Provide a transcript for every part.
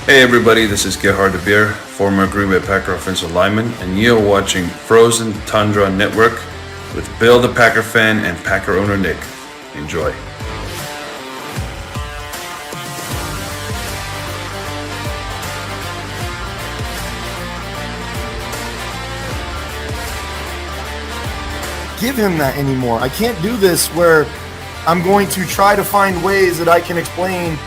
Hey everybody, this is Gerhard de Beer, former Green Bay Packer offensive lineman, and you're watching Frozen Tundra Network with Bill the Packer fan and Packer owner Nick. Enjoy. Give him that anymore. I can't do this where I'm going to try to find ways that I can explain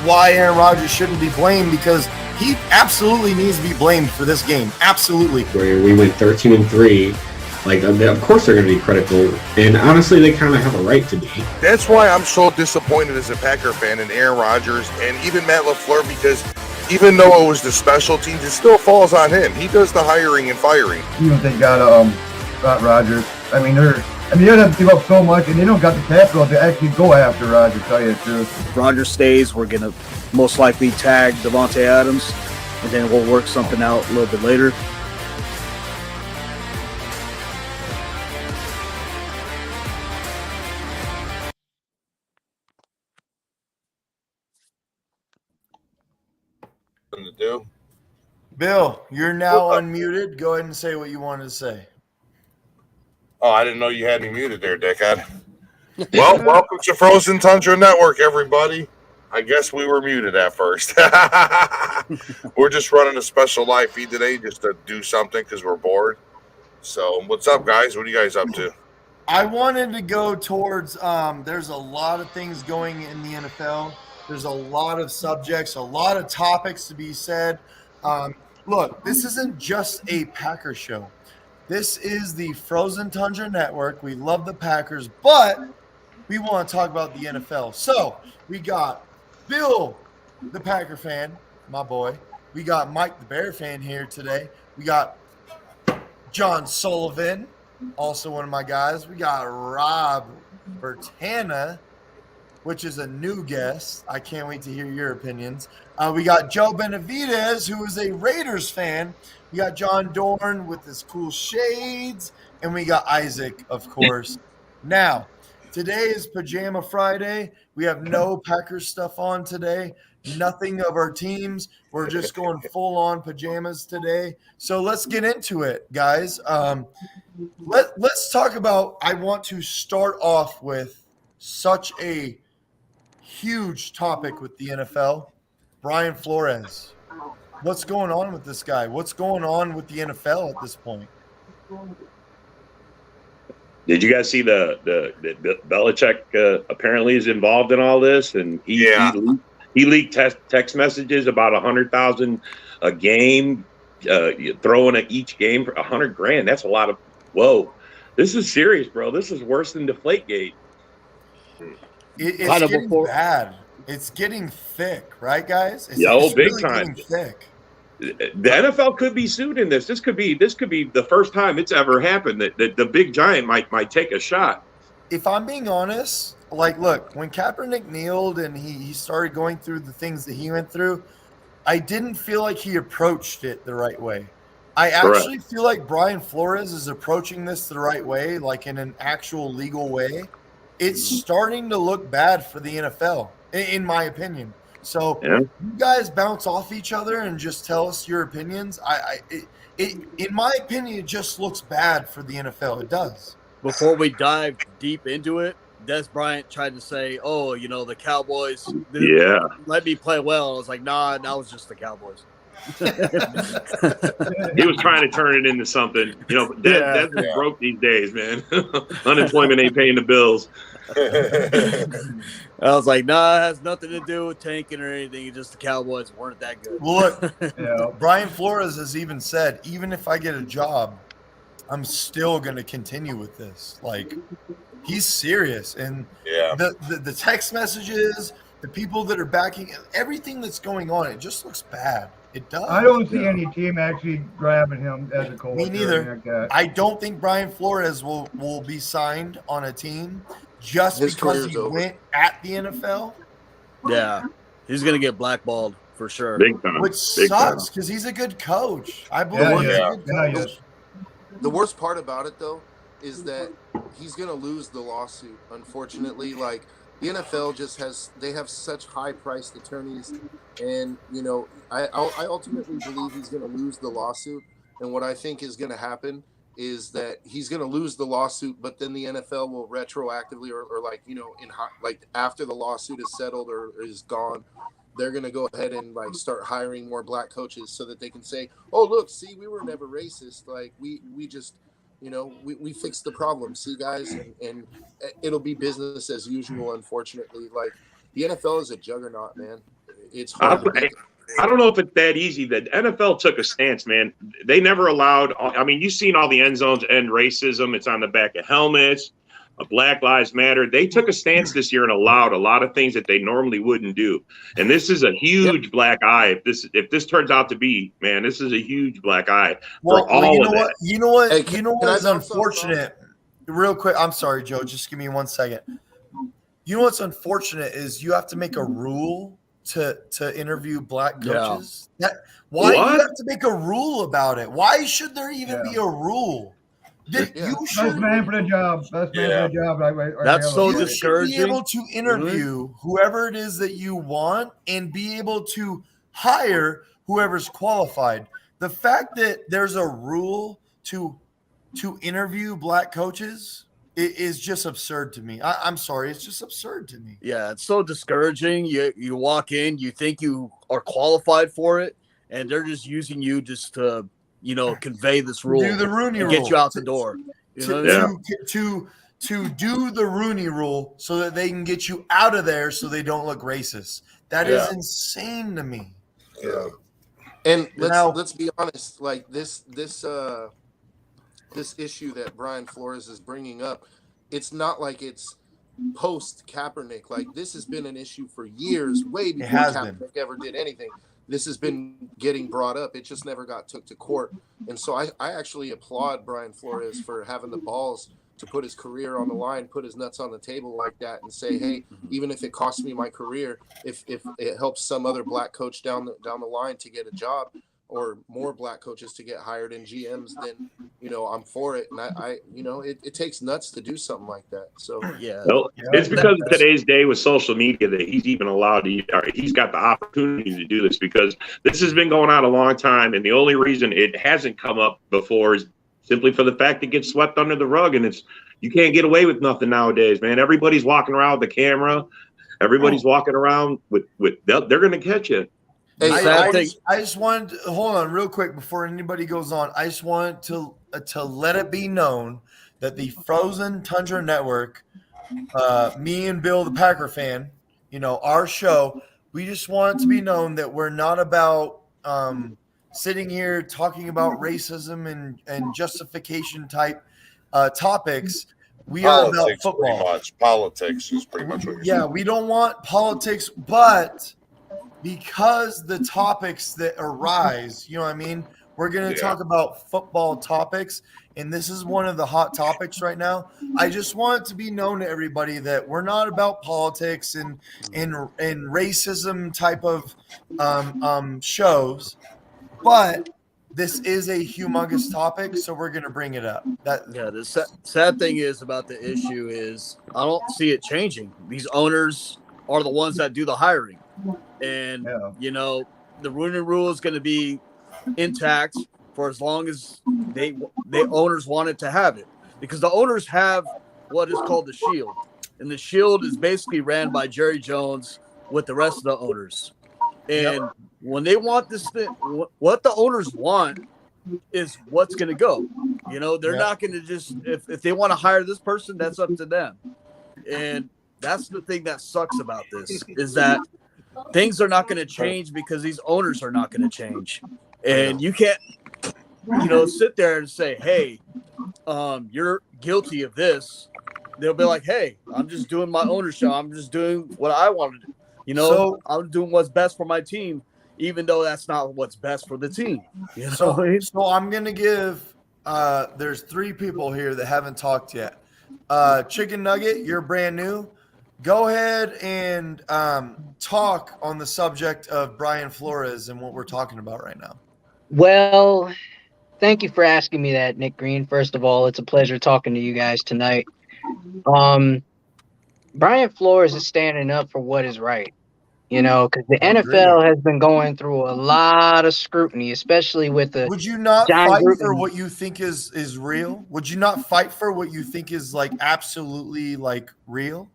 why Aaron Rodgers shouldn't be blamed, because he absolutely needs to be blamed for this game. Absolutely. Where we went 13-3, like of course they're going to be critical, and honestly, they kind of have a right to be. That's why I'm so disappointed as a Packer fan in Aaron Rodgers and even Matt LaFleur, because even though it was the special teams, it still falls on him. He does the hiring and firing. Even if they got Rodgers, I mean they don't have to give up so much, and they don't got the capital to actually go after Rodgers, tell you the truth. If Rodgers stays, we're going to most likely tag Davante Adams, and then we'll work something out a little bit later. To do. Bill, you're now unmuted. Go ahead and say what you wanted to say. Oh, I didn't know you had me muted there, dickhead. Well, welcome to Frozen Tundra Network, everybody. I guess we were muted at first. We're just running a special live feed today just to do something because we're bored. So, what's up, guys? What are you guys up to? I wanted to go towards there's a lot of things going in the NFL. There's a lot of subjects, a lot of topics to be said. Look, this isn't just a Packer show. This is the Frozen Tundra Network. We love the Packers, but we want to talk about the NFL. So we got Bill, the Packer fan, my boy. We got Mike, the Bear fan here today. We got John Sullivan, also one of my guys. We got Rob Bertana, which is a new guest. I can't wait to hear your opinions. We got Joe Benavidez, who is a Raiders fan. We got John Dorn with his cool shades. And we got Isaac, of course. Now, today is Pajama Friday. We have no Packers stuff on today. Nothing of our teams. We're just going full-on pajamas today. So let's get into it, guys. Let's talk about – I want to start off with such a huge topic with the NFL. Brian Flores. What's going on with this guy? What's going on with the NFL at this point? Did you guys see the Belichick apparently is involved in all this, and he leaked text messages about 100,000 a game, throwing at each game for $100,000. That's a lot of whoa. This is serious, bro. This is worse than Deflategate. It's getting bad. It's getting thick, right, guys? It's big really time. Thick. The NFL could be sued in this. This could be the first time it's ever happened that the big giant might take a shot. If I'm being honest, like, look, when Kaepernick kneeled and he started going through the things that he went through, I didn't feel like he approached it the right way. I actually feel like Brian Flores is approaching this the right way, like in an actual legal way. It's starting to look bad for the NFL, in my opinion. So you guys bounce off each other and just tell us your opinions. In my opinion, it just looks bad for the NFL. It does. Before we dive deep into it, Des Bryant tried to say, "Oh, the Cowboys let me play well." I was like, "Nah, that was just the Cowboys." He was trying to turn it into something. Des is broke these days, man. Unemployment ain't paying the bills. I was like, nah, it has nothing to do with tanking or anything. It's just the Cowboys weren't that good. Well, look, Brian Flores has even said, even if I get a job, I'm still going to continue with this. Like, he's serious. And the text messages, the people that are backing, everything that's going on, it just looks bad. It does. I don't see any team actually grabbing him as a coach. Me neither. I don't think Brian Flores will be signed on a team just because he went at the NFL. Yeah, he's going to get blackballed for sure. Big time. Which sucks because he's a good coach. I believe he's a good coach. The worst part about it, though, is that he's going to lose the lawsuit, unfortunately. Like, the NFL just have such high-priced attorneys, and I ultimately believe he's going to lose the lawsuit. And what I think is going to happen is that he's going to lose the lawsuit, but then the NFL will retroactively, or like after the lawsuit is settled or is gone, they're going to go ahead and like start hiring more black coaches so that they can say, oh, look, see, we were never racist. Like we just, we fixed the problem. See, guys, and it'll be business as usual. Unfortunately, like the NFL is a juggernaut, man. It's hard. I don't know if it's that easy. The NFL took a stance, man. They never allowed. I mean, you've seen all the end zones end racism. It's on the back of helmets. Black Lives Matter. They took a stance this year and allowed a lot of things that they normally wouldn't do. And this is a huge black eye. If this turns out to be, man, this is a huge black eye for all of that. You know what is unfortunate? Real quick, I'm sorry, Joe. Just give me 1 second. You know what's unfortunate is you have to make a rule to interview black coaches. Yeah. Why do you have to make a rule about it? Why should there even be a rule? Best man for the job. Best man for the job. That's so you discouraging. should be able to interview whoever it is that you want and be able to hire whoever's qualified. The fact that there's a rule to interview black coaches is just absurd to me. I'm sorry, it's just absurd to me. Yeah, it's so discouraging. You walk in, you think you are qualified for it, and they're just using you just to convey this rule. Do the Rooney rule. Get you out the door. To do the Rooney rule so that they can get you out of there so they don't look racist. That is insane to me. Yeah. And let's be honest, like this issue that Brian Flores is bringing up, it's not like it's post Kaepernick. Like this has been an issue for years, way before Kaepernick ever did anything. This has been getting brought up. It just never got took to court. And so I actually applaud Brian Flores for having the balls to put his career on the line, put his nuts on the table like that and say, hey, even if it costs me my career, if it helps some other black coach down the line to get a job or more black coaches to get hired in GMs, then, I'm for it. And I it takes nuts to do something like that. So, it's because of today's day with social media that he's even allowed to, or he's got the opportunity to do this, because this has been going on a long time. And the only reason it hasn't come up before is simply for the fact it gets swept under the rug. And you can't get away with nothing nowadays, man. Everybody's walking around with the camera. Everybody's walking around with they're going to catch you. Hey, I just wanted to hold on real quick before anybody goes on. I just want to let it be known that the Frozen Tundra Network, me and Bill, the Packer fan, our show, we just want it to be known that we're not about sitting here talking about racism and justification type topics. We are about football. Pretty much. Politics is pretty much what you're saying. We don't want politics, but because the topics that arise, we're going to talk about football topics, and this is one of the hot topics right now. I just want it to be known to everybody that we're not about politics and racism type of shows, but this is a humongous topic, so we're going to bring it up. The sad thing is about the issue is I don't see it changing. These owners are the ones that do the hiring. And, the Rooney Rule is going to be intact for as long as they owners wanted to have it, because the owners have what is called the Shield, and the Shield is basically ran by Jerry Jones with the rest of the owners. And when they want this thing, what the owners want is what's going to go. They're not going to just if they want to hire this person, that's up to them. And that's the thing that sucks about this is that things are not going to change because these owners are not going to change. And you can't, sit there and say, hey, you're guilty of this. They'll be like, hey, I'm just doing my owner's show. I'm just doing what I want to do. So, I'm doing what's best for my team, even though that's not what's best for the team. So I'm going to give there's 3 people here that haven't talked yet. Chicken Nugget, you're brand new. Go ahead and talk on the subject of Brian Flores and what we're talking about right now. Well, thank you for asking me that, Nick Green. First of all, it's a pleasure talking to you guys tonight. Brian Flores is standing up for what is right. Because the Agreed. NFL has been going through a lot of scrutiny, especially with the Would you not John fight Gruden. for what you think is real? Would you not fight for what you think is like absolutely like real?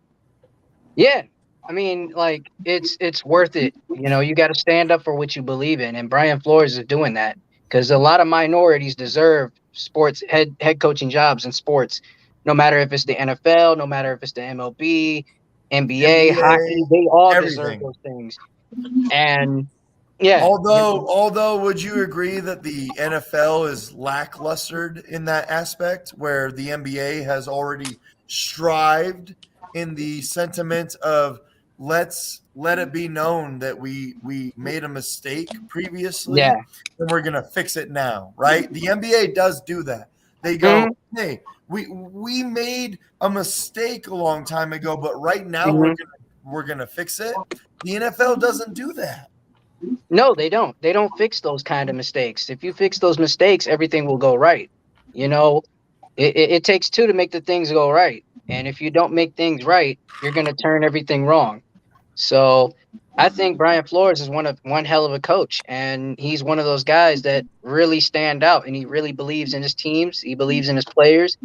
Yeah. I mean, like it's worth it. You got to stand up for what you believe in, and Brian Flores is doing that because a lot of minorities deserve sports head coaching jobs in sports, no matter if it's the NFL, no matter if it's the MLB, NBA, hockey, they all deserve everything. those things. And yeah, Although, would you agree that the NFL is lacklustered in that aspect, where the NBA has already strived in the sentiment of let it be known that we made a mistake previously, Yeah. and we're gonna fix it now, right? The NBA does do that. They go, hey, we made a mistake a long time ago, but right now we're gonna fix it. The NFL doesn't do that. No, they don't. They don't fix those kind of mistakes. If you fix those mistakes, everything will go right. It takes two to make the things go right. And if you don't make things right, you're going to turn everything wrong. So I think Brian Flores is one hell of a coach. And he's one of those guys that really stand out. And he really believes in his teams. He believes in his players.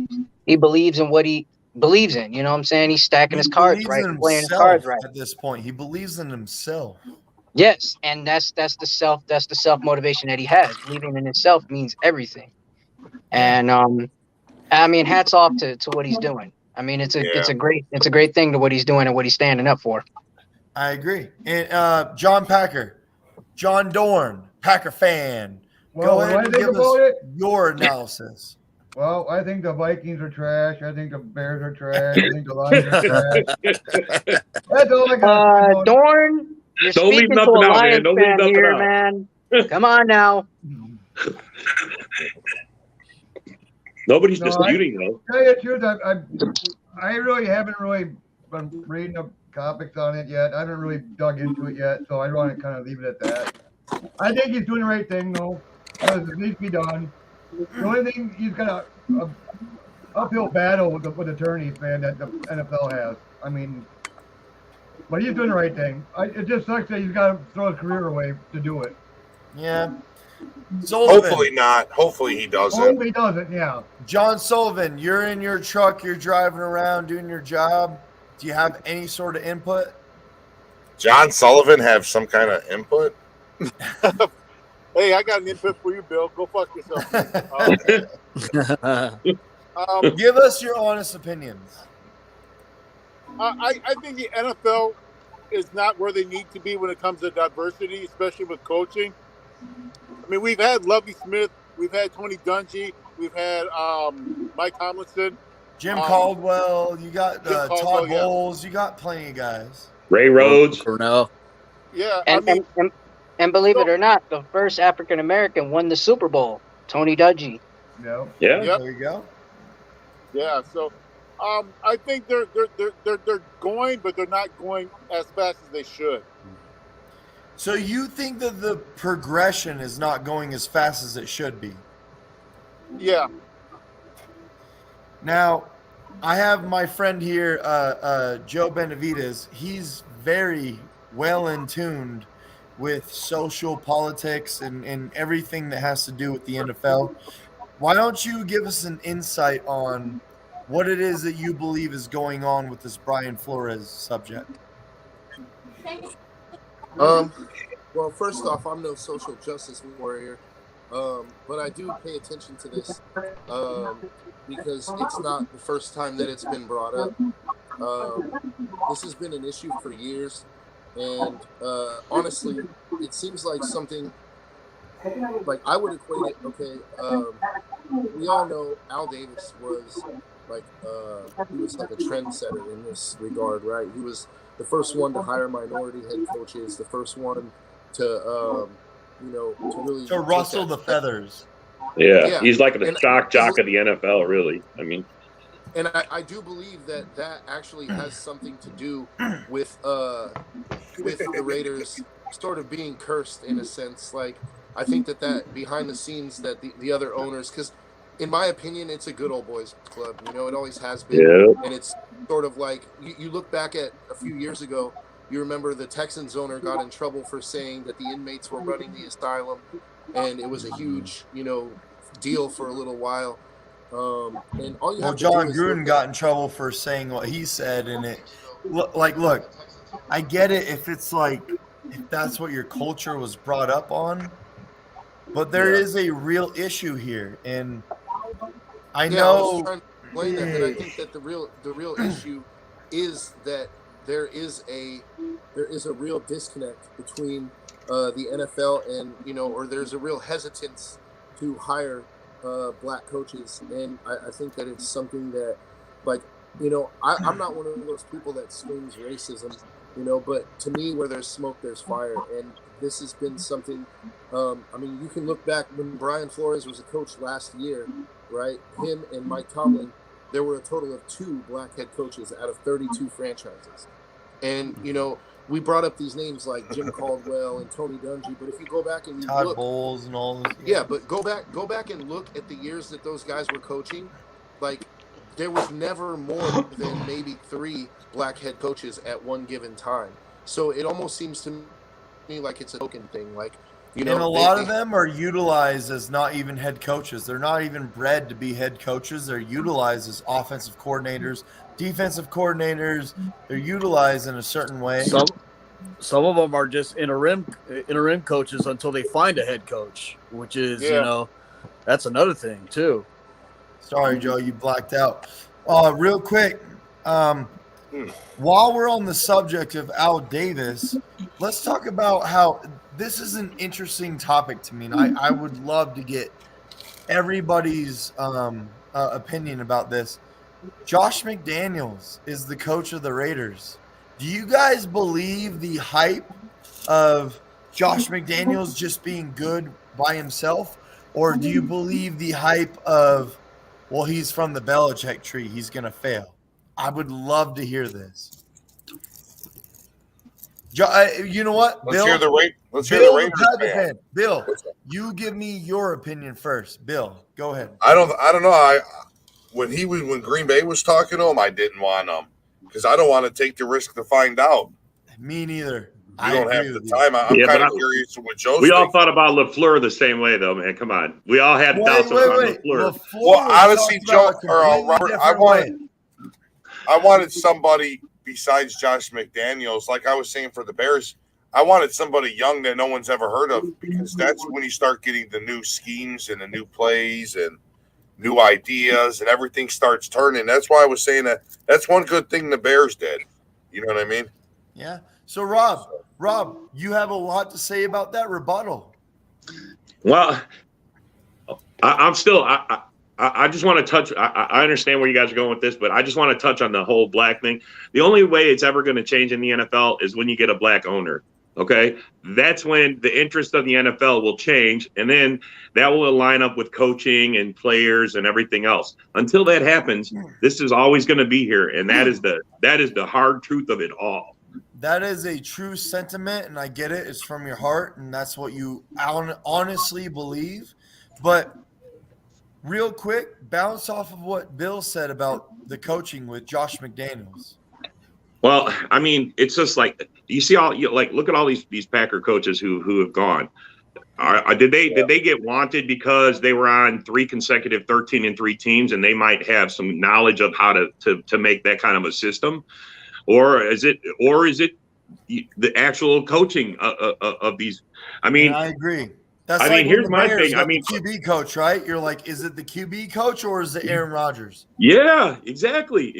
He believes in what he believes in. You know what I'm saying? He's stacking his cards right, playing his cards right. At this point, he believes in himself. Yes, and that's the self motivation that he has. Believing in himself means everything. And I mean, hats off to what he's doing. I mean, it's a great thing to what he's doing and what he's standing up for. I agree. And John Packer, John Dorn, Packer fan. Go ahead and give us your analysis. Well, I think the Vikings are trash. I think the Bears are trash. I think the Lions are trash. That's all I got. Dorn. You're Don't leave speaking to nothing a out, Lions man. Don't leave fan nothing here, out. man. Come on now. Nobody's disputing, though. Tell you the truth, I really haven't been reading up topics on it yet. I haven't really dug into it yet, so I want to kind of leave it at that. I think he's doing the right thing, though, because it needs to be done. The only thing, he's got a uphill battle with attorneys, man, that the NFL has. I mean, but he's doing the right thing. It just sucks that he's got to throw his career away to do it. Yeah. Hopefully not. Hopefully he doesn't. Hopefully he doesn't, yeah. John Sullivan, you're in your truck, you're driving around doing your job. Do you have any sort of input? John Sullivan have some kind of input? Hey, I got an input for you, Bill. Go fuck yourself. Give us your honest opinions. I think the NFL is not where they need to be when it comes to diversity, especially with coaching. I mean, we've had Lovie Smith, we've had Tony Dungy, we've had Mike Tomlinson, Jim Caldwell, you got Todd Bowles, you got plenty of guys. Ray Rhodes. Cornell. Yeah, and believe it or not, the first African American won the Super Bowl, Tony Dungy. Yeah. Yep. There you go. Yeah, so I think they're going, but they're not going as fast as they should. So you think that the progression is not going as fast as it should be? Yeah. Now, I have my friend here, Joe Benavides. He's very well in tuned with social politics and everything that has to do with the NFL. Why don't you give us an insight on what it is that you believe is going on with this Brian Flores subject? Well, first off, I'm no social justice warrior, but I do pay attention to this because it's not the first time that it's been brought up. This has been an issue for years, and honestly, it seems like something like I would equate it. Okay, we all know Al Davis was like he was like a trendsetter in this regard, right? He was the first one to hire minority head coaches, the first one to really to rustle the feathers. Yeah, he's like the shock jock of the NFL, really. I mean, and I do believe that actually has something to do with the Raiders sort of being cursed in a sense. Like I think that behind the scenes that the other owners, because in my opinion, it's a good old boys club. You know, it always has been. Yeah. And it's sort of like you look back at a few years ago, you remember the Texans owner got in trouble for saying that the inmates were running the asylum, and it was a huge, deal for a little while. And all you have to John do is Gruden got in trouble for saying what he said, and look, I get it if that's what your culture was brought up on, but there is a real issue here, and I know. I was trying to explain that, and I think that the real issue is that there is a real disconnect between the NFL and or there's a real hesitance to hire black coaches, and I think that it's something that I'm not one of those people that screams racism, but to me, where there's smoke, there's fire, and this has been something. You can look back when Brian Flores was a coach last year, right? Him and Mike Tomlin, there were a total of 2 black head coaches out of 32 franchises. And, we brought up these names like Jim Caldwell and Tony Dungy, but if you go back and you Todd look, Bowles and all those. Yeah, but go back and look at the years that those guys were coaching. Like, there was never more than maybe 3 black head coaches at one given time. So it almost seems to me like it's a token thing. Like, And a lot of them are utilized as not even head coaches. They're not even bred to be head coaches. They're utilized as offensive coordinators, defensive coordinators. They're utilized in a certain way. Some of them are just interim coaches until they find a head coach, which is that's another thing too. Sorry, Joe, you blacked out. Real quick, while we're on the subject of Al Davis, let's talk about how this is an interesting topic to me. And I would love to get everybody's opinion about this. Josh McDaniels is the coach of the Raiders. Do you guys believe the hype of Josh McDaniels just being good by himself? Or do you believe the hype of, well, he's from the Belichick tree, he's going to fail? I would love to hear this. You know what, Bill? Let's hear the Raiders fan. Bill, you give me your opinion first. Bill, go ahead. I don't know. When Green Bay was talking to him, I didn't want him because I don't want to take the risk to find out. Me neither. You don't have the time. I'm kind of curious what Joe's We all thought about LaFleur the same way, though, man. Come on. We all had doubts about LaFleur. Well, honestly, Joe or Robert, I wanted somebody besides Josh McDaniels. Like I was saying for the Bears, I wanted somebody young that no one's ever heard of because that's when you start getting the new schemes and the new plays and new ideas and everything starts turning. That's why I was saying that's one good thing the Bears did. You know what I mean? Yeah. So, Rob, you have a lot to say about that rebuttal. Well, I'm still I just want to touch. I understand where you guys are going with this, but I just want to touch on the whole black thing. The only way it's ever going to change in the NFL is when you get a black owner. Okay, that's when the interest of the NFL will change, and then that will line up with coaching and players and everything else. Until that happens, this is always going to be here, and that is the hard truth of it all. That is a true sentiment, and I get it. It's from your heart, and that's what you honestly believe. But real quick, bounce off of what Bill said about the coaching with Josh McDaniels. Well, I mean, it's just like you see look at all these Packer coaches who have gone. Did they get wanted because they were on 3 consecutive 13-3 teams and they might have some knowledge of how to make that kind of a system, or is it the actual coaching of these? I mean, I agree. That's here's my thing. I mean, QB coach, right? You're like, is it the QB coach or is it Aaron Rodgers? Yeah, exactly.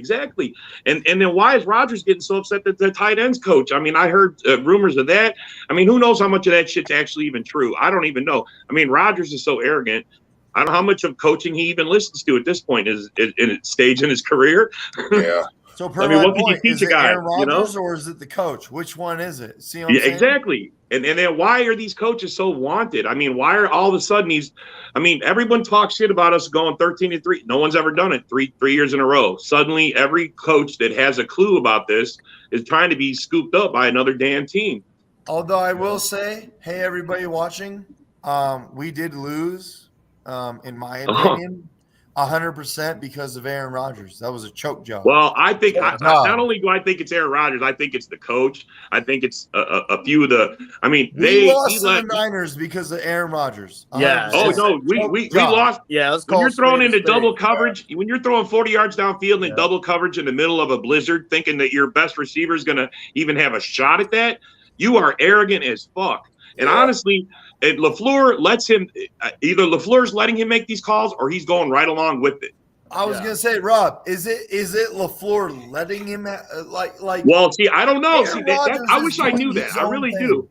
And then why is Rodgers getting so upset that the tight ends coach? I mean, I heard rumors of that. I mean, who knows how much of that shit's actually even true? I don't even know. I mean, Rodgers is so arrogant. I don't know how much of coaching he even listens to at this point in its stage in his career. Yeah. So, what can you teach a guy? Aaron Rodgers, you know? Or is it the coach? Which one is it? See what I'm saying? Exactly. And then why are these coaches so wanted? I mean, why are all of a sudden everyone talks shit about us going 13-3. No one's ever done it 3 years in a row. Suddenly, every coach that has a clue about this is trying to be scooped up by another damn team. Although I will say, hey, everybody watching, we did lose, in my opinion. 100% because of Aaron Rodgers. That was a choke job. Well, I think not only do I think it's Aaron Rodgers, I think it's the coach. I think it's a few of the. I mean, we lost to the Niners because of Aaron Rodgers. Yeah. Oh no, we lost. Yeah, when you're throwing into double coverage, when you're throwing 40 yards downfield in double coverage in the middle of a blizzard, thinking that your best receiver is going to even have a shot at that, you are arrogant as fuck. And honestly, LaFleur lets him either LaFleur's letting him make these calls or he's going right along with it. I was gonna say, Rob, is it LaFleur letting him like? Well, see, I don't know. See, I wish I knew that. I really do.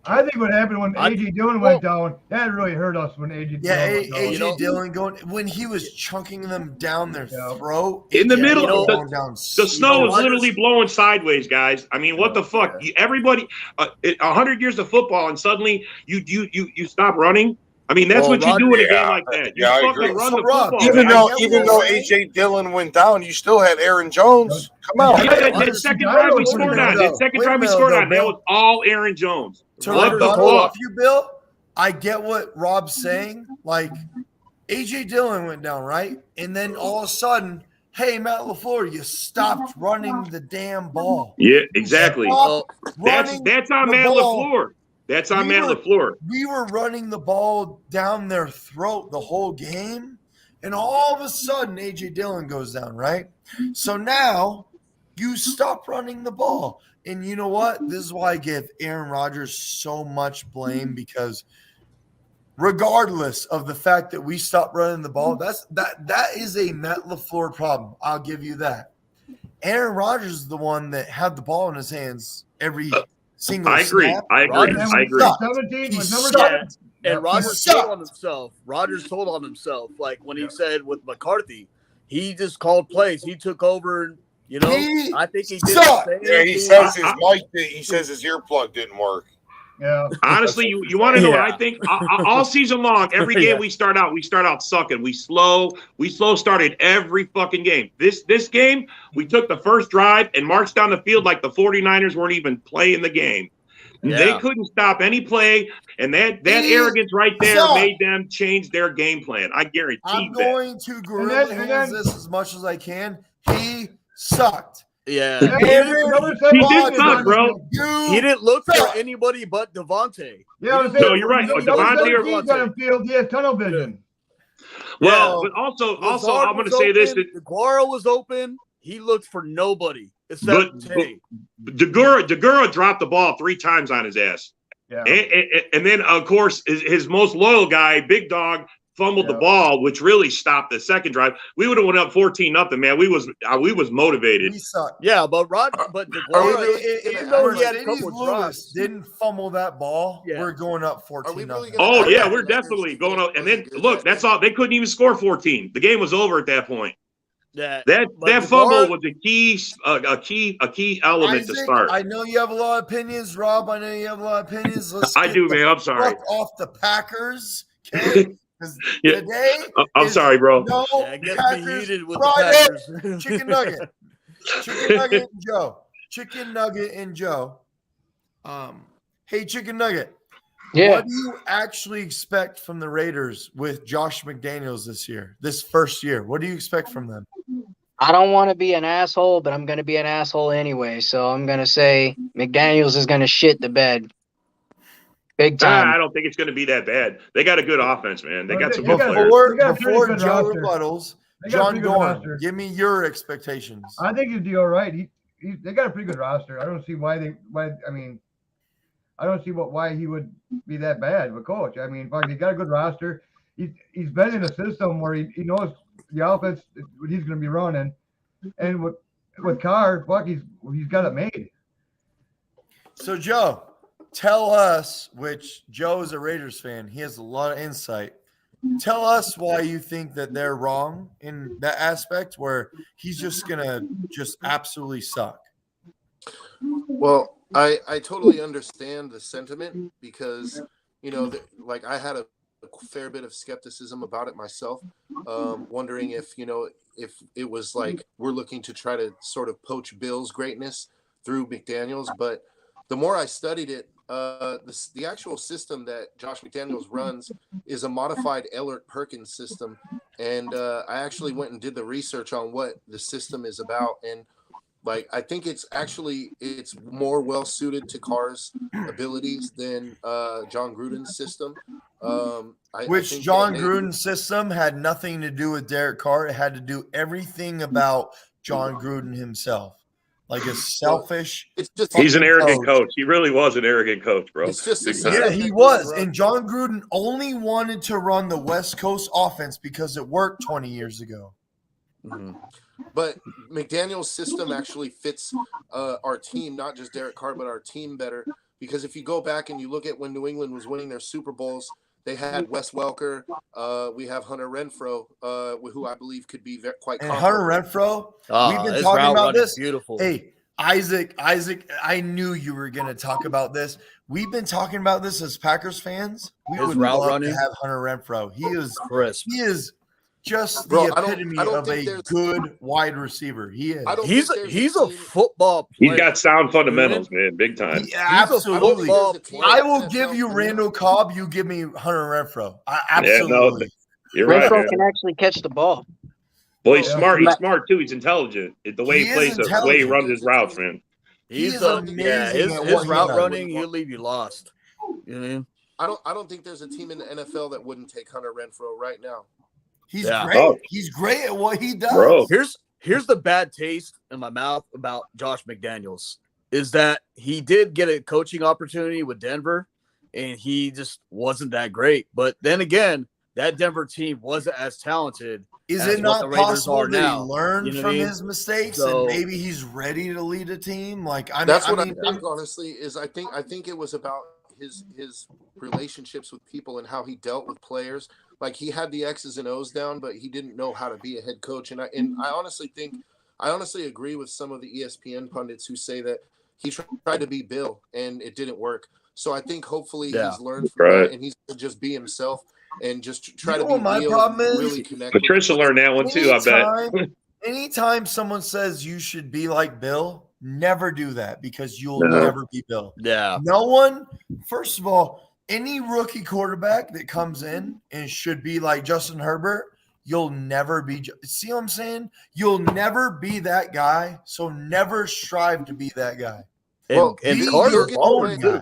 I think what happened when A.J. Dillon went down, that really hurt us when A.J. Dillon went down. A.J. Dillon going when he was chunking them down their throat in the middle. The snow is literally blowing sideways, guys. I mean, what the fuck? Everybody, 100 years of football, and suddenly you stop running. I mean, that's what you do in a game like that. You fucking run the football. Even though A.J. Dillon went down, you still had Aaron Jones. Come on. That second drive we scored on. That was all Aaron Jones. To rebuttal off you, Bill, I get what Rob's saying. Like, A.J. Dillon went down, right? And then all of a sudden, hey, Matt LaFleur, you stopped running the damn ball. Yeah, exactly. That's on Matt LaFleur. That's on Matt LaFleur. We were running the ball down their throat the whole game, and all of a sudden, A.J. Dillon goes down, right? So now you stop running the ball. And you know what? This is why I give Aaron Rodgers so much blame, because regardless of the fact that we stopped running the ball, that is a Matt LaFleur problem. I'll give you that. Aaron Rodgers is the one that had the ball in his hands every single snap. I agree. 17 was number 7. And Rodgers told on himself. Rodgers told on himself, like when he said with McCarthy, he just called plays. He took over. You know, I think he did. Yeah, he says his mic. He says his earplug didn't work. Yeah. Honestly, you want to know what I think? All season long, every game we start out sucking. We slow started every fucking game. This game, we took the first drive and marched down the field like the 49ers weren't even playing the game. Yeah. They couldn't stop any play, and that arrogance right there made them change their game plan. I guarantee I'm going to gorilla hands this as much as I can. He sucked. Yeah. He did suck, bro. He didn't look for anybody but Devontae. Yeah, no, you're right. Devontae field, he had tunnel vision. Well, but also, I'm going to say this: that DeGuara was open. He looked for nobody except Tay. DeGuara dropped the ball 3 times on his ass. Yeah. And then, of course, his most loyal guy, Big Dog, fumbled the ball, which really stopped the second drive. We would have went up 14-0, man. We was motivated. We sucked. Yeah, but DeGuara, even though he had a couple drops, didn't fumble that ball. Yeah. We're going up 14-0. Oh yeah, we're definitely going up. And then look, that's all. They couldn't even score 14. The game was over at that point. Yeah, that fumble was a key element to start. I know you have a lot of opinions, Rob. I know you have a lot of opinions. I do, man. I'm sorry. Off the Packers. Okay? Today I'm sorry, bro. No, I guess be heated with the Packers. Chicken nugget. Chicken nugget and Joe. Hey, Chicken Nugget. Yeah. What do you actually expect from the Raiders with Josh McDaniels this first year? What do you expect from them? I don't want to be an asshole, but I'm going to be an asshole anyway. So I'm going to say McDaniels is going to shit the bed. Big time. I don't think it's going to be that bad. They got a good offense, man. They got some good players. Before Joe rebuttals, John Dorn, give me your expectations. I think he'll do all right. They got a pretty good roster. I don't see why he would be that bad of a coach. I mean, he got a good roster. He's been in a system where he knows the offense what he's going to be running, and with Carr, he's got it made. So Joe, tell us, which Joe is a Raiders fan. He has a lot of insight. Tell us why you think that they're wrong in that aspect where he's just going to just absolutely suck. Well, I totally understand the sentiment because, like I had a fair bit of skepticism about it myself, wondering if it was like we're looking to try to sort of poach Bill's greatness through McDaniels. But the more I studied it, the actual system that Josh McDaniels runs is a modified Ellert Perkins system, and I actually went and did the research on what the system is about, and like I think it's more well suited to Carr's abilities than John Gruden's system. Which John Gruden's system had nothing to do with Derek Carr. It had to do everything about John Gruden himself. Like a selfish. He's an arrogant coach. He really was an arrogant coach, bro. It's just yeah, he was. And John Gruden only wanted to run the West Coast offense because it worked 20 years ago. Mm-hmm. But McDaniel's system actually fits our team, not just Derek Carr, but our team better. Because if you go back and you look at when New England was winning their Super Bowls, they had Wes Welker. We have Hunter Renfrow, who I believe could be quite. And Hunter Renfrow, we've been talking about this. Beautiful. Hey, Isaac, I knew you were going to talk about this. We've been talking about this as Packers fans. We would love to have Hunter Renfrow. He is crisp. He is just the epitome of a good wide receiver. He is. He's a football player. He's got sound fundamentals, man, big time. Yeah, absolutely. I will give you Randall Cobb. You give me Hunter Renfrow. Absolutely. You're right. Renfrow can actually catch the ball. Well, he's smart. He's smart too. He's intelligent. The way he plays, the way he runs his routes, man. He's amazing. His route running, he'll leave you lost. You know what I mean? I don't think there's a team in the NFL that wouldn't take Hunter Renfrow right now. He's great. He's great at what he does. Bro. Here's the bad taste in my mouth about Josh McDaniels is that he did get a coaching opportunity with Denver, and he just wasn't that great. But then again, that Denver team wasn't as talented. Is it not possible that he learned from his mistakes and maybe he's ready to lead a team? Like I think honestly is I think it was about his relationships with people and how he dealt with players. Like he had the X's and O's down, but he didn't know how to be a head coach. And I honestly agree with some of the ESPN pundits who say that he tried to be Bill and it didn't work. So I think hopefully he's learned from that and he's going to just be himself and just try to be my problem is really connect. Patricia learned that one too, I bet. Anytime someone says you should be like Bill, never do that because you'll never be Bill. Yeah. No one, first of all, any rookie quarterback that comes in and should be like Justin Herbert, you'll never be. See what I'm saying? You'll never be that guy. So never strive to be that guy. Well, and Carter's own guy.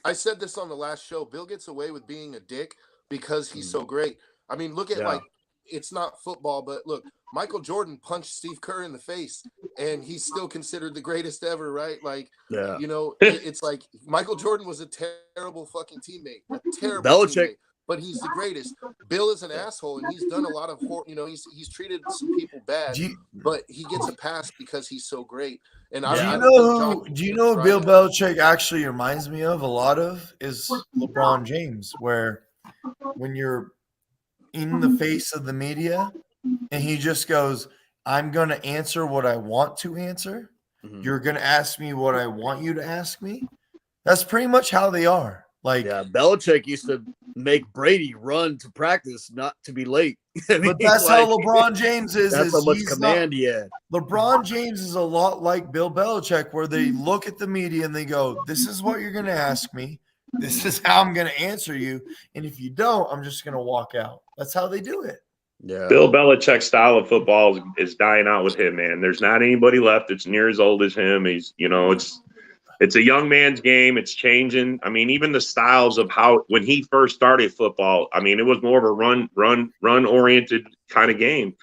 I said this on the last show. Bill gets away with being a dick because he's so great. I mean, look at it's not football, but look, Michael Jordan punched Steve Kerr in the face, and he's still considered the greatest ever, right? Like, you know, it's like Michael Jordan was a terrible fucking teammate, teammate, but he's the greatest. Bill is an asshole, and he's done a lot of, he's treated some people bad, but he gets a pass because he's so great. And do you know who Bill Belichick actually reminds me of a lot of is LeBron James, where when you're in the face of the media and he just goes, I'm going to answer what I want to answer. Mm-hmm. You're going to ask me what I want you to ask me. That's pretty much how they are. Like, Belichick used to make Brady run to practice, not to be late. But that's how LeBron James is. That's how much command he had. LeBron James is a lot like Bill Belichick, where they look at the media and they go, this is what you're going to ask me. This is how I'm going to answer you. And if you don't, I'm just going to walk out. That's how they do it. Yeah. Bill Belichick's style of football is dying out with him, man. There's not anybody left that's near as old as him. He's, it's a young man's game. It's changing. I mean, even the styles of how when he first started football, I mean, it was more of a run oriented kind of game.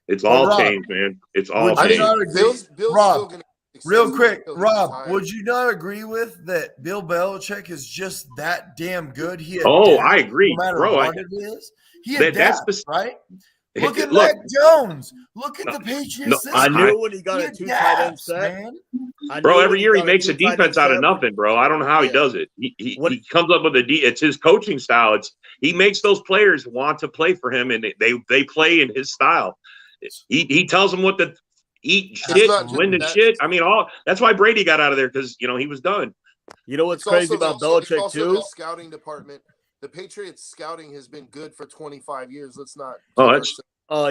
It's all changed, man. It's all changed. Rob, real quick, Rob, would you not agree with that? Bill Belichick is just that damn good. I agree, no matter bro. What it is, he adapts, right? Look at Mac Jones. Look at the Patriots. I knew when he got a 2 tight end set, man. Bro, every year he makes a defense out of nothing, bro. I don't know how he does it. He comes up with it's his coaching style. He makes those players want to play for him, and they play in his style. He tells them what to eat, shit, win the shit. I mean, that's why Brady got out of there because he was done. You know what's crazy about Belichick too? The scouting department. The Patriots scouting has been good for 25 years. Let's not.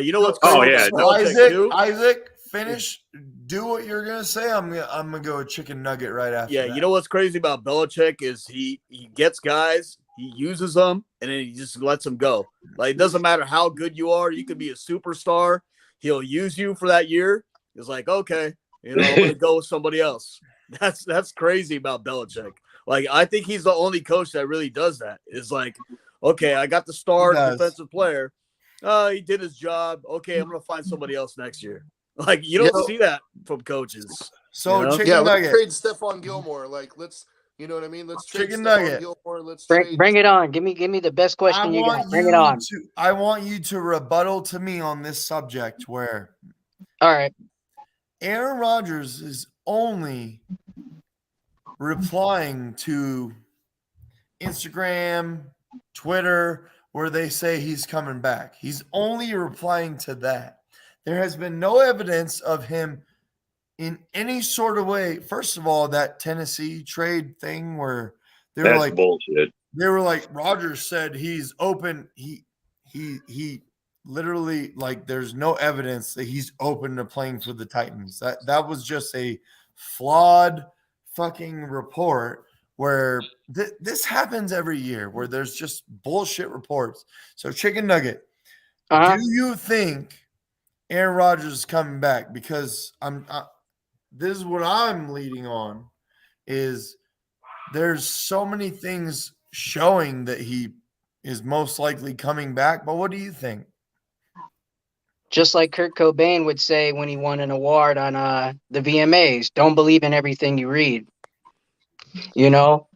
You know what's crazy? Isaac, finish, do what you're gonna say. I'm gonna go with chicken nugget right after. Yeah, that. you know what's crazy about Belichick is he gets guys, he uses them, and then he just lets them go. Like, it doesn't matter how good you are. You could be a superstar. He'll use you for that year. It's like, okay, I'm going to go with somebody else. That's crazy about Belichick. Like, I think he's the only coach that really does that. It's like, okay, I got the star defensive player. He did his job. Okay, I'm going to find somebody else next year. Like, you don't see that from coaches. So, chicken let's nugget. trade Stephon Gilmore. Like, let's, you know what I mean? Let's trade Chicken Stephon nugget. Gilmore. Let's Bring it on. Give me the best question you got. Bring it on. I want you to rebuttal to me on this subject where All right. Aaron Rodgers is only replying to Instagram, Twitter, where they say he's coming back. He's only replying to that. There has been no evidence of him in any sort of way. First of all, that Tennessee trade thing where they were like bullshit. They were like, Rodgers said he's open. He literally, like, there's no evidence that he's open to playing for the Titans. That was just a flawed fucking report where this happens every year where there's just bullshit reports. So, chicken nugget, do you think Aaron Rodgers is coming back? Because this is what I'm leading on is there's so many things showing that he is most likely coming back. But what do you think? Just like Kurt Cobain would say when he won an award on the VMAs, don't believe in everything you read.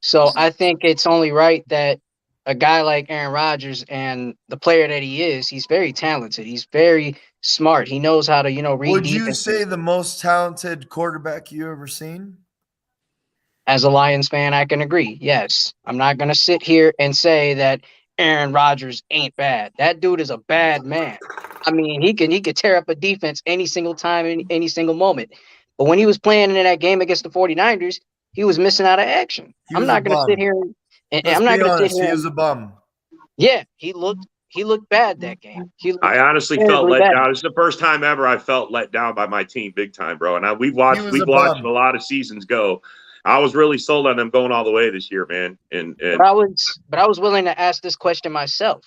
So I think it's only right that a guy like Aaron Rodgers and the player that he is, he's very talented. He's very smart. He knows how to, read. Would you say the most talented quarterback you ever seen? As a Lions fan, I can agree. Yes. I'm not going to sit here and say that Aaron Rodgers ain't bad. That dude is a bad man. I mean, he could tear up a defense any single time, in any single moment. But when he was playing in that game against the 49ers, he was missing out of action. I'm not going to sit here and I'm not going to sit here. He was a bum. Yeah, he looked bad that game. I honestly felt let down. It's the first time ever I felt let down by my team big time, bro. And we've watched a lot of seasons go. I was really sold on them going all the way this year, man. But I was willing to ask this question myself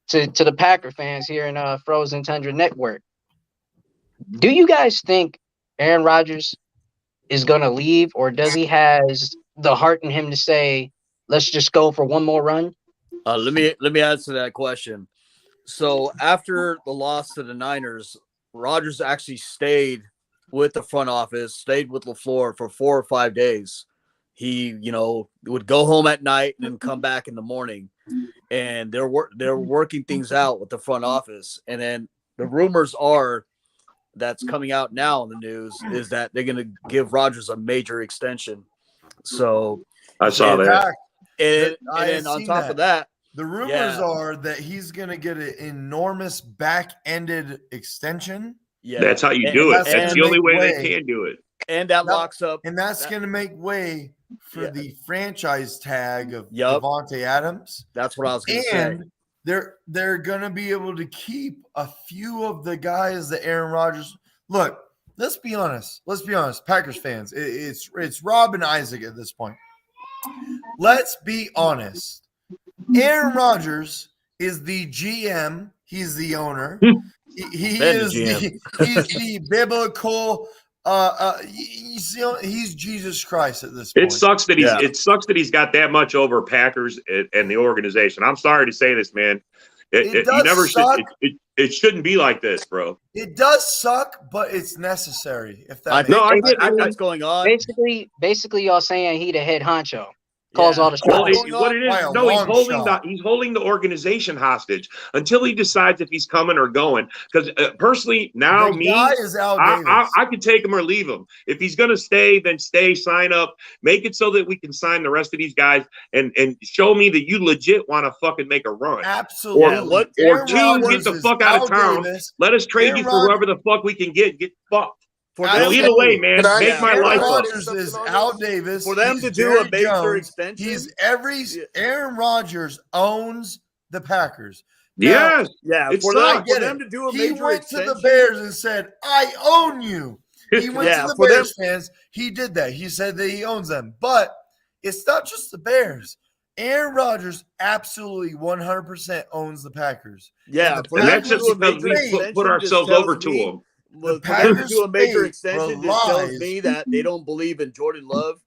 to the Packer fans here in Frozen Tundra Network. Do you guys think Aaron Rodgers is going to leave, or does he has the heart in him to say, let's just go for one more run? Let me answer that question. So after the loss to the Niners, Rodgers actually stayed with the front office, stayed with LaFleur for 4 or 5 days. He, would go home at night and then come back in the morning, and they're working things out with the front office. And then the rumors are that's coming out now in the news is that they're going to give Rodgers a major extension. So I saw that. And then on top of that, the rumors are that he's going to get an enormous back-ended extension. Yeah, that's how you do it. That's the only way they can do it. And that locks up. And that's going to make way for the franchise tag of Devontae Adams. That's what I was going to say. And they're going to be able to keep a few of the guys that Aaron Rodgers. Look, let's be honest. Packers fans, it's Rob and Isaac at this point. Let's be honest. Aaron Rodgers is the GM. He's the owner. He's the biblical. He's Jesus Christ at this point. It sucks that he's got that much over Packers and the organization. I'm sorry to say this, man. It shouldn't be like this, bro. It does suck, but it's necessary. If that I get what's going on. Basically, y'all saying he the head honcho. Calls all the shots. He's holding the organization hostage until he decides if he's coming or going. Because personally, now I could take him or leave him. If he's going to stay, then stay. Sign up. Make it so that we can sign the rest of these guys and show me that you legit want to fucking make a run. Absolutely. Or two, get the fuck out of town. Let us trade you for whoever the fuck we can get. Get fucked. Either way, man, make my life up. Rodgers is Al Davis. For them to do a major extension. Aaron Rodgers owns the Packers. Yes. Yeah, It's for sucks. them to do a He major went to extension. the Bears and said, "I own you." He went Yeah, to the for Bears fans. He did that. He said that he owns them. But it's not just the Bears. Aaron Rodgers absolutely 100% owns the Packers. Yeah, the for And them that's to just do a because major we put extension just ourselves tells over to me, them. well, The for them to Packers do a major fate extension just tells relies- me that they don't believe in Jordan Love,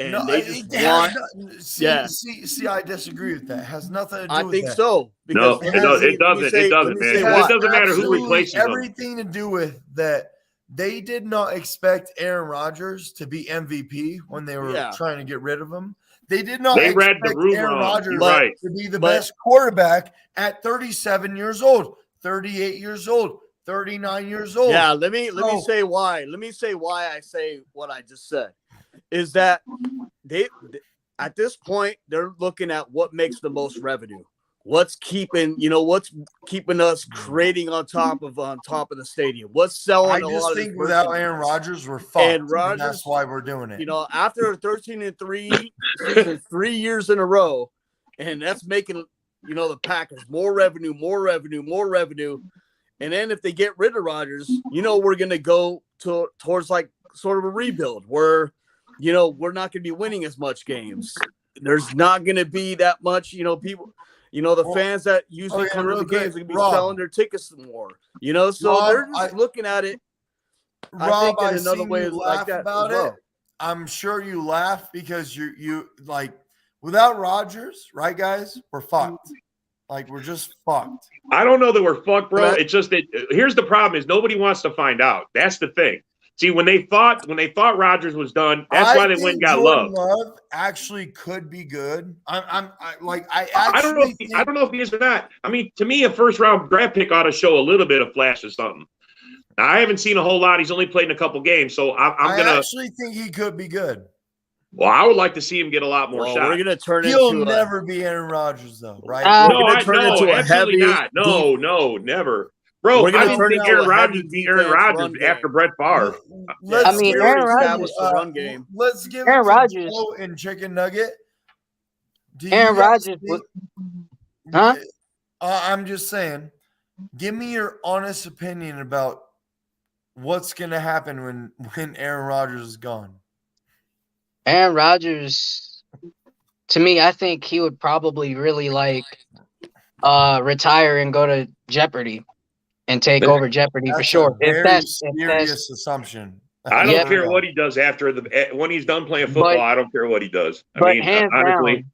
and No, they just it has want. not- see, Yeah. see, I disagree with that. It has nothing to do I with think that. so. No, Because it doesn't. It let me doesn't. say- It doesn't, let me man. say Because why. it doesn't matter who Absolutely replaces them. everything to do with that. They did not expect Aaron Rodgers to be MVP when they were Yeah. trying to get rid of him. They did not They read expect the room Aaron wrong. Rodgers You're right. to be the But- best quarterback at 37 years old, 38 years old, 39 years old. Yeah, let me So- say why. Let me say why I say what I just said. Is that they at this point they're looking at what makes the most revenue. What's keeping us creating on top of the stadium? What's selling I a lot just of think this without merchandise? Aaron Rodgers, we're fucked. And And Rodgers- that's why we're doing it. After 13-3 seasons, 3 years in a row, and that's making the Packers more revenue. And then if they get rid of Rodgers, we're gonna go towards like sort of a rebuild where we're not gonna be winning as much games. There's not gonna be that much, people. The fans that usually come to real the quick, games are gonna be Rob. selling their tickets more. So Rob, they're just looking at it. Rob, I I think in another seen way you like laugh that about as well. it. I'm sure you laugh because you like without Rodgers, right, guys? We're fucked. Like we're just fucked. I don't know that we're fucked, bro. But- It's just that here's the problem: is nobody wants to find out. That's the thing. See, when they thought Rodgers was done, that's why they went and got Jordan Love. Love actually could be good. I I don't know. I don't know if he is or not. I mean, to me, a first round draft pick ought to show a little bit of flash of something. Now, I haven't seen a whole lot. He's only played in a couple games, so I'm gonna. actually think he could be good. Well, I would like to see him get a lot more Well, shots. we're gonna turn He'll into never be Aaron Rodgers, though, right? we're gonna turn into a absolutely heavy not. No, never. Bro, We're I gonna didn't turn think into Aaron a Rodgers heavy be Aaron defense Rodgers run after game. Brett Favre. Let's mean, give Aaron it- Rodgers- established the run game. Let's give Aaron it to Rodgers- Joe and Chicken Nugget. Do you Aaron guys Rodgers think- Huh? I'm just saying. Give me your honest opinion about what's going to happen when Aaron Rodgers is gone. Aaron Rodgers, to me, I think he would probably really retire and go to Jeopardy and take over Jeopardy for That's sure. a very if serious that's assumption. I don't Yeah. care what he does when he's done playing football. But- I don't care what he does. I but mean, hands honestly.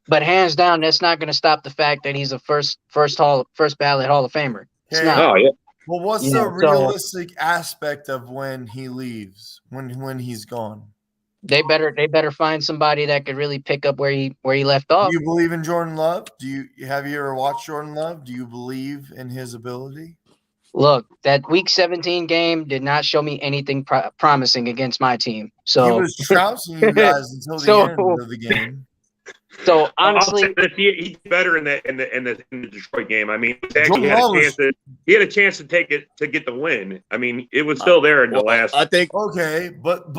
but hands down, that's not going to stop the fact that he's a first ballot Hall of Famer. It's Okay. not. Oh yeah. Well, what's You the know, so- realistic aspect of when he leaves, when he's gone? They better find somebody that could really pick up where he left off. Do you believe in Jordan Love? Have you ever watched Jordan Love? Do you believe in his ability? Look, that Week 17 game did not show me anything promising against my team. He So, was trouncing you guys until the So- end of the game. so honestly, I'll say that he did better in the Detroit game. I mean, he actually Jordan had a chance to take it to get the win. I mean, it was still there in the last. I think Okay, but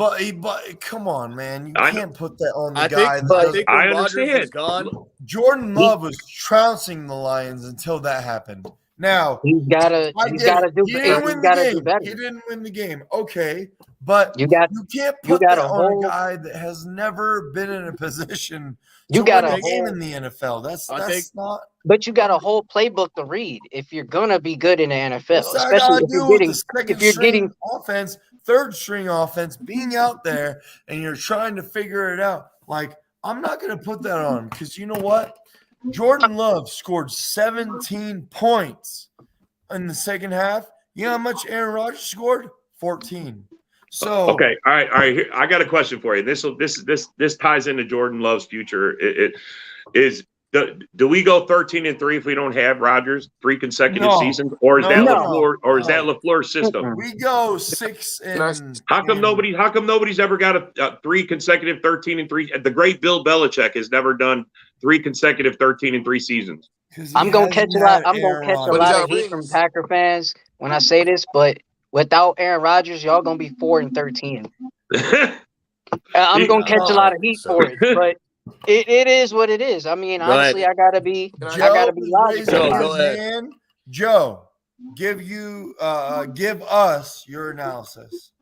come on, man, you I know. can't put that on the I guy. think that I doesn't- think when I Rodgers understand. is gone. Jordan Love was trouncing the Lions until that happened. Now he's gotta I he's get gotta it. do He didn't win he's the gotta do game. better. He didn't win the game. Okay, but You got you can't you put got that a on whole- a guy that has never been in a position You to got win a a game whole- in the NFL. That's I think- not. but you got a whole playbook to read if you're gonna be good in the NFL, What's that especially got to if do you're with getting the second if you're string getting offense, third string offense being out there and you're trying to figure it out? Like, I'm not going to put that on him because you know what? Jordan Love scored 17 points in the second half. You know how much Aaron Rodgers scored? 14. So Okay, all right. Here, I got a question for you. This ties into Jordan Love's future. Do we go 13-3 if we don't have Rodgers 3 consecutive No. seasons, or is that No. LaFleur, or is No. that LaFleur's system? we go 6 and How come nobody's ever got a 3 consecutive 13-3? The great Bill Belichick has never done 3 consecutive 13-3 seasons. 'cause he I'm gonna catch hasn't a lot. had I'm gonna Aaron catch a Rodgers. lot got of heat from rings. Packer fans when I say this, but without Aaron Rodgers, y'all gonna be 4-13. I'm gonna catch a lot of heat for it, It is what it is. I mean, honestly, I gotta be logical. Go ahead. Hand. Joe, give us your analysis.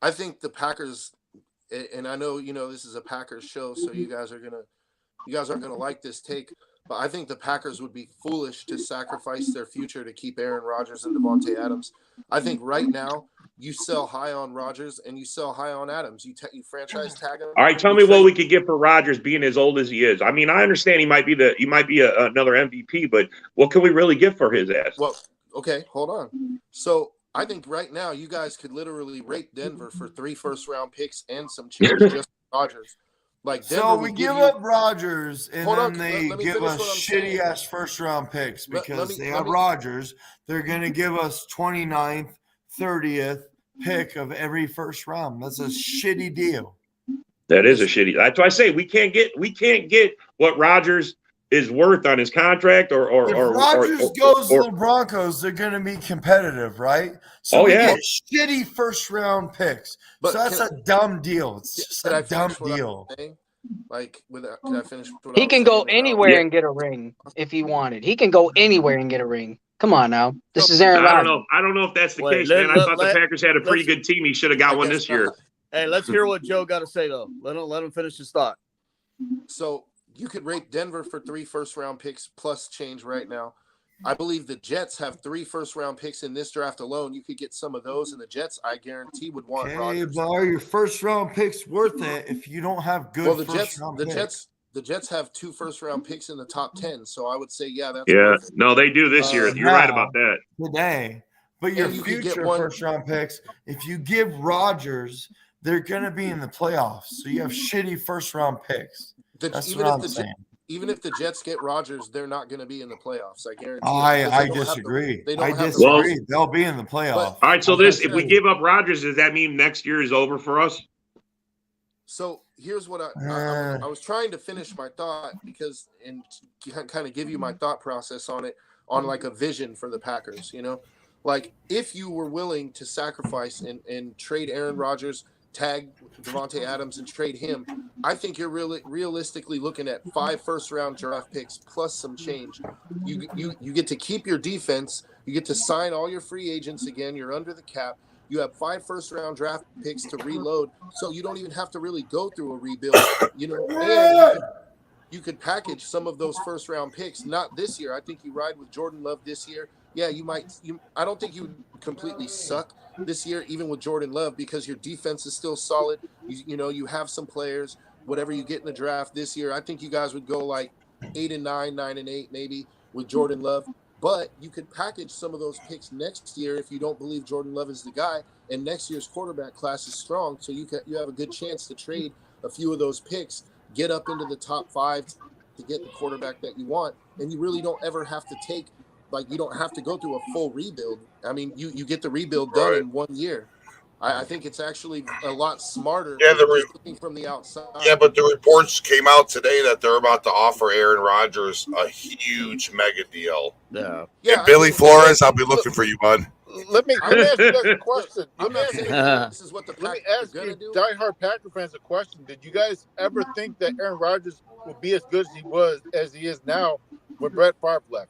I think the Packers, and I know this is a Packers show, so you guys aren't gonna like this take, but I think the Packers would be foolish to sacrifice their future to keep Aaron Rodgers and Devontae Adams. I think right now you sell high on Rodgers and you sell high on Adams. You franchise tag him. All right, tell me what we could get for Rodgers being as old as he is. I mean, I understand he might be another MVP, but what can we really get for his ass? Well, okay, hold on. So I think right now you guys could literally rate Denver for 3 first-round picks and some change just for Rodgers. Like Denver so we give up Rodgers, and then they give us shitty ass first round picks because they have Rodgers. They're gonna give us 29th, 30th pick of every first round. That's a shitty deal. That is a shitty. That's why I say we can't get what Rodgers is worth on his contract if Rodgers goes to the Broncos, they're gonna be competitive, right? So we get shitty first round picks. But so that's a dumb deal. It's just a dumb deal. Like, can I finish? He can go anywhere and get a ring if he wanted. He can go anywhere and get a ring. Come on now. This is Aaron Rodgers. I don't know if that's the case, man. I thought the Packers had a pretty good team. He should have got one this year. Hey, let's hear what Joe got to say, though. Let him finish his thought. So you could rate Denver for 3 first-round picks plus change right now. I believe the Jets have 3 first-round picks in this draft alone. You could get some of those, and the Jets, I guarantee, would want Rodgers. But are your first-round picks worth it if you don't have good first-round picks? The Jets have 2 first-round picks in the top 10, so I would say, that's worth it. No, they do this year. You're right about that. Today. But your future first-round picks, if you give Rodgers, they're going to be in the playoffs. So you have shitty first-round picks. That's what I'm saying. Even if the Jets get Rodgers, they're not going to be in the playoffs. I guarantee. I disagree. Disagree. They'll be in the playoffs. All right. So if we give up Rodgers, does that mean next year is over for us? So here's what I was trying to finish my thought and kind of give you my thought process on it, on like a vision for the Packers. Like if you were willing to sacrifice and trade Aaron Rodgers, tag Devontae Adams and trade him, I think you're realistically looking at 5 first-round draft picks plus some change. You get to keep your defense. You get to sign all your free agents again. You're under the cap. You have 5 first-round draft picks to reload, so you don't even have to really go through a rebuild. And you could package some of those first-round picks. Not this year. I think you ride with Jordan Love this year. Yeah, you might. I don't think you would completely suck this year, even with Jordan Love, because your defense is still solid. You have some players. Whatever you get in the draft this year, I think you guys would go like 8-9, 9-8, maybe with Jordan Love. But you could package some of those picks next year if you don't believe Jordan Love is the guy. And next year's quarterback class is strong, so you have a good chance to trade a few of those picks, get up into the top 5 to get the quarterback that you want, and you really don't ever have to take. Like, you don't have to go through a full rebuild. I mean, you get the rebuild done in 1 year. I think it's actually a lot smarter looking from the outside. Yeah, but the reports came out today that they're about to offer Aaron Rodgers a huge mega deal. Yeah. And Billy Flores, I'll be looking for you, bud. Let me ask you guys a question. I'm not saying this is what the Packers are going to do. Diehard Packer fans a question. Did you guys ever think that Aaron Rodgers would be as good as he is now when Brett Favre left?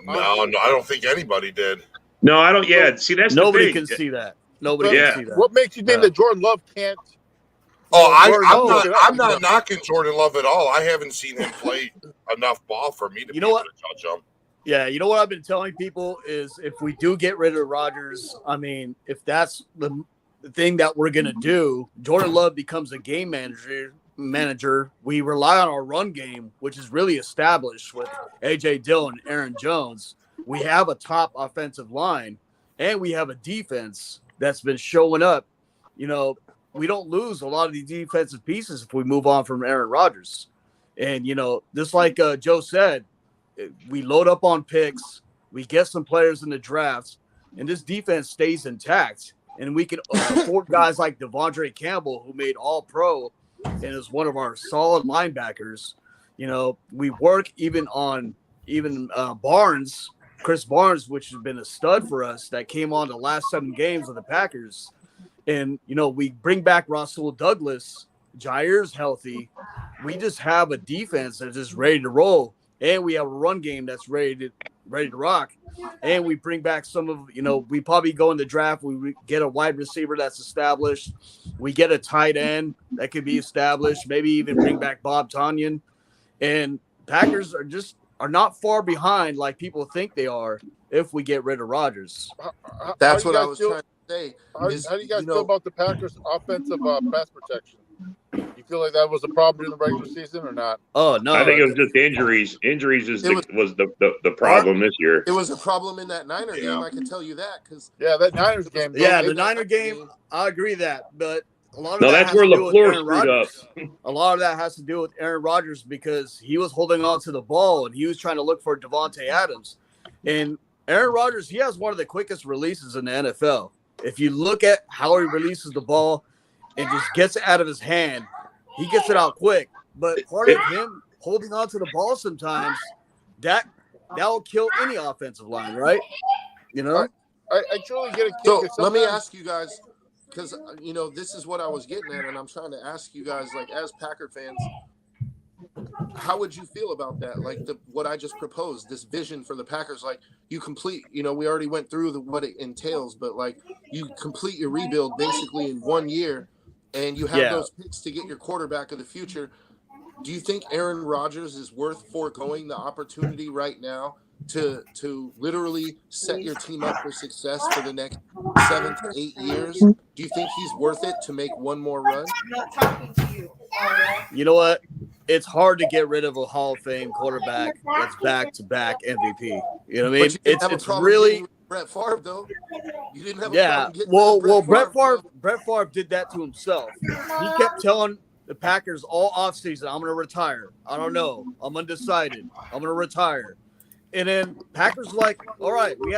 No, I don't think anybody did. No, I don't. Yeah, see, that's nobody can see that. Nobody can see that. What makes you think that Jordan Love can't? I'm not knocking Jordan Love at all. I haven't seen him play enough ball for me to be able to touch him. Yeah, you know what I've been telling people is if we do get rid of Rodgers, I mean, if that's the thing that we're gonna do, Jordan Love becomes a game manager. We rely on our run game, which is really established with A.J. Dillon, Aaron Jones. We have a top offensive line, and we have a defense that's been showing up. We don't lose a lot of these defensive pieces if we move on from Aaron Rodgers. And, just like Joe said, we load up on picks, we get some players in the drafts, and this defense stays intact. And we can afford guys like Devondre Campbell, who made All-Pro and is one of our solid linebackers. We work even on Barnes, Chris Barnes, which has been a stud for us, that came on the last 7 games of the Packers. And, we bring back Rasul Douglas Jair's healthy, we just have a defense that's just ready to roll, and we have a run game that's ready to rock. And we bring back some of, we probably go in the draft. We get a wide receiver that's established. We get a tight end that could be established. Maybe even bring back Bob Tonyan. And Packers are not far behind like people think they are if we get rid of Rodgers. That's what I was trying to say. How do you guys feel about the Packers' offensive pass protection? You feel like that was a problem in the regular season or not? Oh no, I think it was just injuries. Injuries was the problem this year. It was a problem in that Niner game. I can tell you that because that Niners game. The Niner game. I agree that, but a lot of that's where LaFleur screwed up. A lot of that has to do with Aaron Rodgers because he was holding on to the ball and he was trying to look for Devontae Adams. And Aaron Rodgers, he has one of the quickest releases in the NFL. If you look at how he releases the ball and just gets it out of his hand, he gets it out quick. But part of him holding on to the ball sometimes, that'll kill any offensive line, right? I truly get a kick. So let me ask you guys, because this is what I was getting at, and I'm trying to ask you guys, like as Packer fans, how would you feel about that? Like what I just proposed, this vision for the Packers, like you complete, we already went through what it entails, but like you complete your rebuild basically in 1 year, and you have those picks to get your quarterback of the future. Do you think Aaron Rodgers is worth foregoing the opportunity right now to literally set your team up for success for the next 7 to 8 years? Do you think he's worth it to make one more run? I'm not talking to you. You know what? It's hard to get rid of a Hall of Fame quarterback that's back-to-back MVP. You know what I mean? It's really Brett Favre though. You didn't have a problem getting Brett Favre did that to himself. He kept telling the Packers all offseason, I'm going to retire. I don't know. I'm undecided. I'm going to retire. And then Packers like, all right, we had